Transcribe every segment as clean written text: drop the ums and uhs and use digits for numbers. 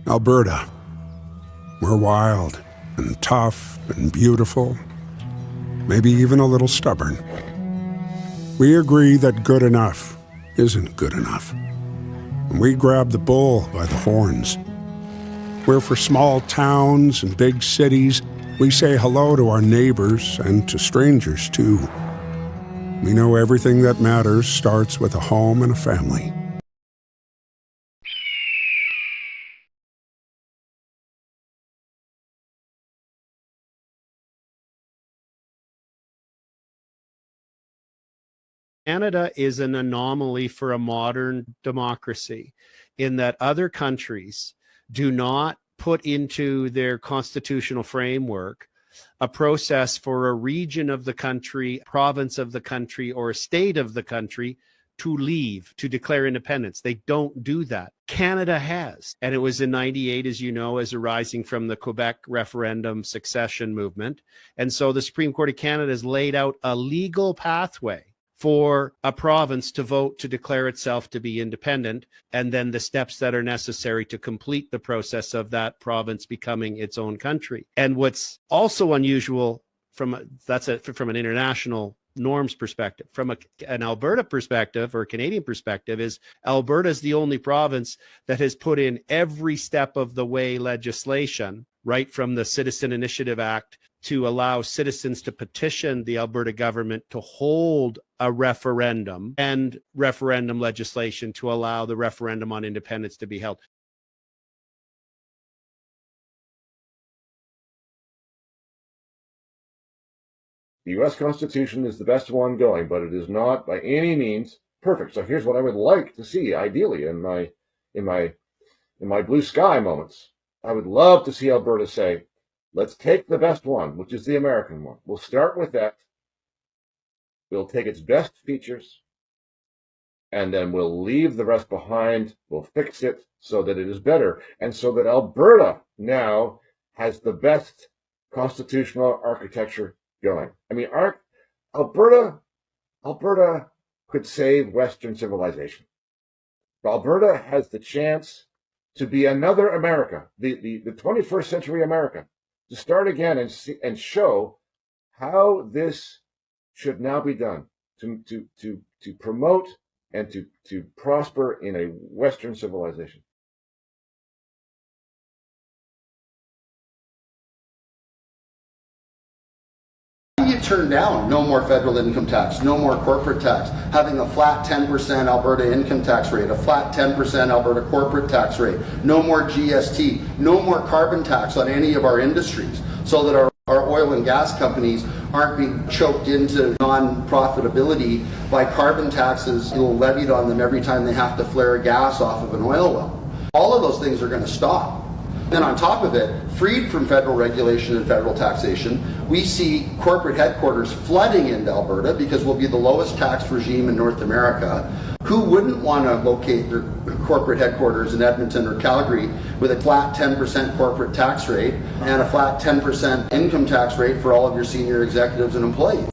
Alberta. We're wild and tough and beautiful, maybe even a little stubborn. We agree that good enough isn't good enough. And we grab the bull by the horns. We're for small towns and big cities. We say hello to our neighbors and to strangers, too. We know everything that matters starts with a home and a family. Canada is an anomaly for a modern democracy in that other countries do not put into their constitutional framework a process for a region of the country, province of the country, or a state of the country to leave, to declare independence. They don't do that. Canada has. And it was in 98, as you know, as arising from the Quebec referendum succession movement. And so the Supreme Court of Canada has laid out a legal pathway for a province to vote to declare itself to be independent, and then the steps that are necessary to complete the process of that province becoming its own country. And what's also unusual from an international norms perspective, from an Alberta perspective or a Canadian perspective, is Alberta is the only province that has put in every step of the way legislation, right from the Citizen Initiative Act, to allow citizens to petition the Alberta government to hold a referendum and referendum legislation to allow the referendum on independence to be held. The U.S. Constitution is the best one going, but it is not by any means perfect. So here's what I would like to see, ideally, in my blue sky moments. I would love to see Alberta say, let's take the best one, which is the American one. We'll start with that. We'll take its best features, and then we'll leave the rest behind. We'll fix it so that it is better, and so that Alberta now has the best constitutional architecture going. I mean, Alberta could save Western civilization. Alberta has the chance to be another America, the 21st century America, to start again and show how this should now be done to promote and to prosper in a Western civilization. You turn down no more federal income tax, no more corporate tax, having a flat 10% Alberta income tax rate, a flat 10% Alberta corporate tax rate, no more GST, no more carbon tax on any of our industries, so that our oil and gas companies aren't being choked into non-profitability by carbon taxes levied on them every time they have to flare gas off of an oil well. All of those things are going to stop. Then on top of it, freed from federal regulation and federal taxation, we see corporate headquarters flooding into Alberta because we'll be the lowest tax regime in North America. Who wouldn't want to locate their corporate headquarters in Edmonton or Calgary with a flat 10% corporate tax rate and a flat 10% income tax rate for all of your senior executives and employees?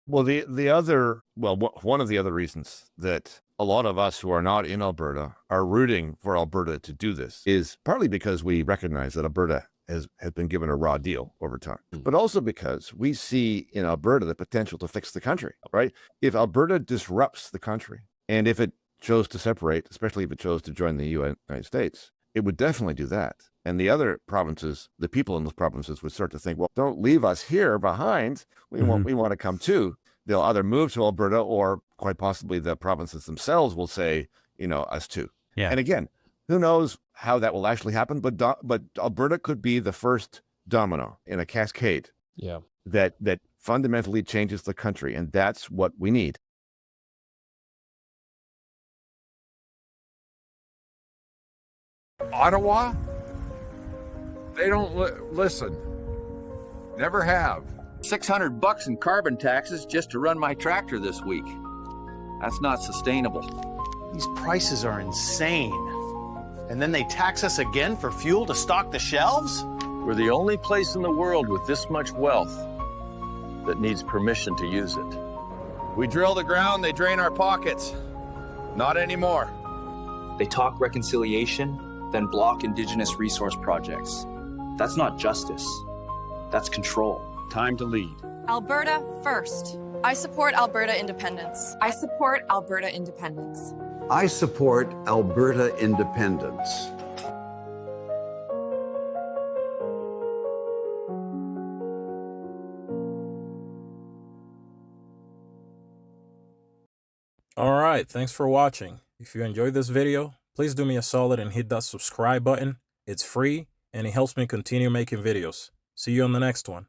Well, one of the other reasons that a lot of us who are not in Alberta are rooting for Alberta to do this is partly because we recognize that Alberta has been given a raw deal over time, but also because we see in Alberta the potential to fix the country, right? If Alberta disrupts the country, and if it chose to separate, especially if it chose to join the United States, it would definitely do that. And the other provinces, the people in those provinces would start to think, well, don't leave us here behind. We want to come too. They'll either move to Alberta, or quite possibly the provinces themselves will say, us too. Yeah. And again, who knows how that will actually happen, but Alberta could be the first domino in a cascade that fundamentally changes the country. And that's what we need. Ottawa, they don't listen. Never have. $600 in carbon taxes just to run my tractor this week. That's not sustainable. These prices are insane. And then they tax us again for fuel to stock the shelves? We're the only place in the world with this much wealth that needs permission to use it. We drill the ground, they drain our pockets. Not anymore. They talk reconciliation, then block Indigenous resource projects. That's not justice. That's control. Time to lead. Alberta first. I support Alberta independence. I support Alberta independence. I support Alberta independence. Alright, thanks for watching. If you enjoyed this video, please do me a solid and hit that subscribe button. It's free and it helps me continue making videos. See you on the next one.